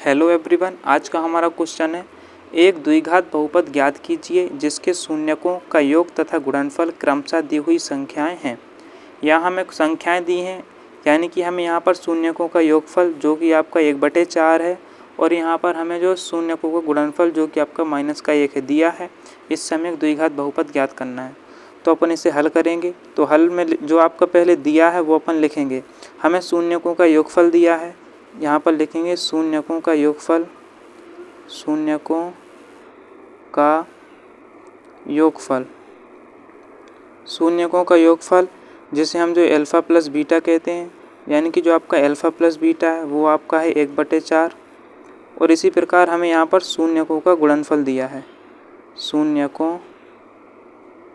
Hello everyone, आज का हमारा क्वेश्चन है एक द्विघात बहुपद ज्ञात कीजिए जिसके शून्यकों का योग तथा गुणनफल क्रमशः दी हुई संख्याएं हैं। यहाँ हमें संख्याएं दी हैं, यानी कि हमें यहाँ पर शून्यकों का योगफल जो कि आपका 1/4 है और यहाँ पर हमें जो शून्यकों का गुणनफल जो कि आपका -1 है दिया है। इससे हमें एक द्विघात बहुपद ज्ञात करना है, तो अपन इसे हल करेंगे। तो हल में जो आपका पहले दिया है वो अपन लिखेंगे। हमें शून्यकों का योगफल दिया है, यहाँ पर लिखेंगे शून्यकों का योगफल, शून्यकों का योगफल, शून्यकों का योगफल जिसे हम जो अल्फ़ा प्लस बीटा कहते हैं, यानी कि जो आपका अल्फ़ा प्लस बीटा है वो आपका है 1/4। और इसी प्रकार हमें यहाँ पर शून्यकों का गुणनफल दिया है, शून्यकों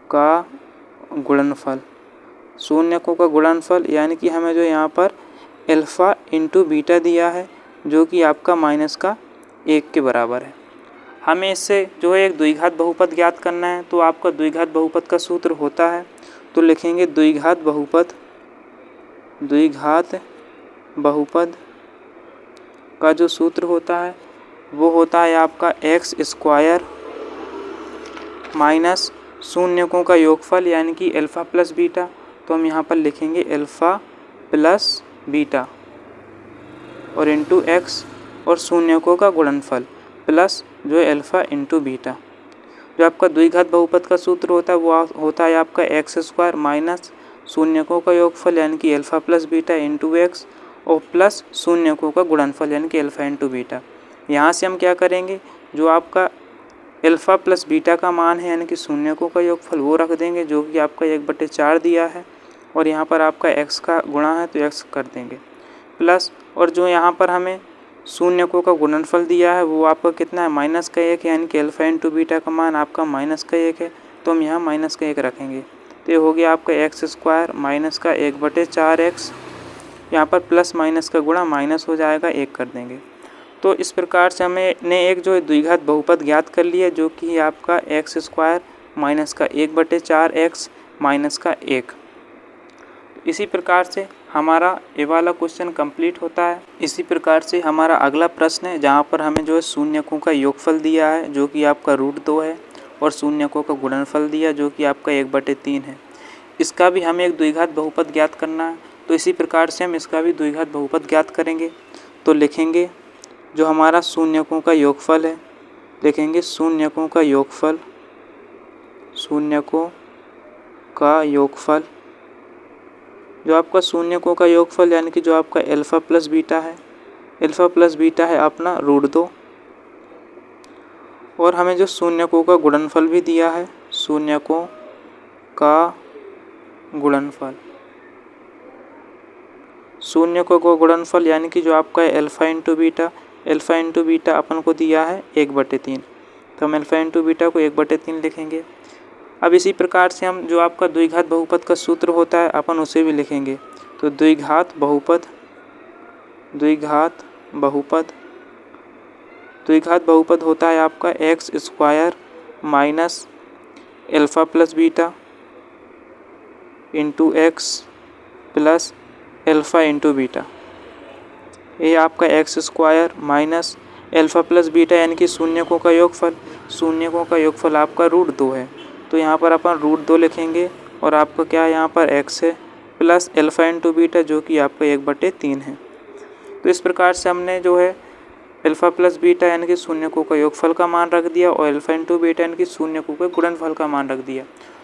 का गुणनफल, शून्यकों का गुणनफल यानी कि हमें जो यहाँ पर अल्फ़ा इंटू बीटा दिया है जो कि आपका -1 के बराबर है। हमें इससे जो है एक द्विघात बहुपद ज्ञात करना है। तो आपका द्विघात बहुपद का सूत्र होता है, तो लिखेंगे द्विघात बहुपद, द्विघात बहुपद का जो सूत्र होता है वो होता है आपका x² माइनस शून्यकों का योगफल यानी कि अल्फ़ा प्लस बीटा। तो हम यहाँ पर लिखेंगे अल्फ़ा प्लस बीटा और इंटू x और शून्यकों का गुणनफल प्लस जो है अल्फ़ा इंटू बीटा। जो आपका द्विघात बहुपद का सूत्र होता है वो होता है आपका x² माइनस शून्यकों का योगफल यानी कि alpha plus beta into x और प्लस शून्यकों का गुणनफल यानी कि अल्फ़ा इंटू बीटा। यहाँ से हम क्या करेंगे, जो आपका अल्फ़ा प्लस बीटा का मान है यानी कि शून्यकों का योगफल वो रख देंगे जो कि आपका 1/4 दिया है और यहाँ पर आपका x का गुणा है तो x कर देंगे प्लस, और जो यहाँ पर हमें शून्यकों का गुणनफल दिया है वो आपका कितना है -1 यानी कि अल्फ़ा इंटू बीटा का मान आपका -1 है, तो हम यहाँ -1 रखेंगे। तो ये हो गया आपका x² माइनस का 1/4x, यहाँ पर प्लस माइनस का गुणा माइनस हो जाएगा 1 कर देंगे। तो इस प्रकार से हमने एक जो द्विघात बहुपद ज्ञात कर लिया जो कि आपका x² माइनस का 1/4x माइनस का 1। इसी प्रकार से हमारा ये वाला क्वेश्चन कंप्लीट होता है। इसी प्रकार से हमारा अगला प्रश्न है जहाँ पर हमें जो है शून्यकों का योगफल दिया है जो कि आपका √2 है और शून्यकों का गुणनफल दिया जो कि आपका 1/3 है। इसका भी हमें एक द्विघात बहुपद ज्ञात करना है, तो इसी प्रकार से हम इसका भी द्विघात बहुपद ज्ञात करेंगे। तो लिखेंगे जो हमारा शून्यकों का योगफल है, लिखेंगे शून्यकों का योगफल, शून्यकों का योगफल, जो आपका शून्यकों का योगफल यानी कि जो आपका अल्फ़ा प्लस बीटा है, अल्फ़ा प्लस बीटा है अपना √2 और हमें जो शून्यकों का गुणनफल भी दिया है, शून्यकों का गुणनफल, शून्यकों का गुणनफल यानी कि जो आपका alpha into beta, alpha into beta upon को दिया है 1/3, तो हम अल्फ़ा इंटू बीटा को 1/3 लिखेंगे। अब इसी प्रकार से हम जो आपका द्विघात बहुपद का सूत्र होता है अपन उसे भी लिखेंगे। तो द्विघात बहुपद, द्विघात बहुपद, द्विघात बहुपद होता है आपका x² minus alpha plus beta into x plus alpha into beta. ये आपका x² minus alpha plus beta यानी कि शून्यकों का योगफल, शून्यकों का योगफल आपका √2 है, तो यहाँ पर अपन √2 लिखेंगे और आपका क्या है यहाँ पर x है प्लस अल्फ़ा इंटू बीटा जो कि आपका 1/3 है। तो इस प्रकार से हमने जो है अल्फ़ा प्लस बीटा यानी कि शून्यकों का योगफल का मान रख दिया और अल्फ़ा इंटू बीटा यानी कि शून्यकों के गुणनफल का मान रख दिया।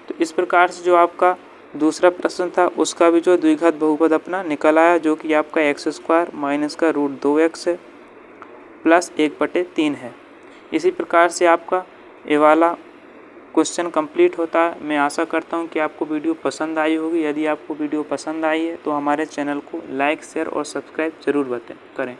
तो इस प्रकार से जो आपका दूसरा प्रश्न था उसका भी जो द्विघात बहुपद अपना निकल आया जो कि आपका x² माइनस का √2x है प्लस 1/3 है। इसी प्रकार से आपका ये वाला क्वेश्चन कंप्लीट होता है। मैं आशा करता हूँ कि आपको वीडियो पसंद आई होगी। यदि आपको वीडियो पसंद आई है तो हमारे चैनल को लाइक, शेयर और सब्सक्राइब ज़रूर करें।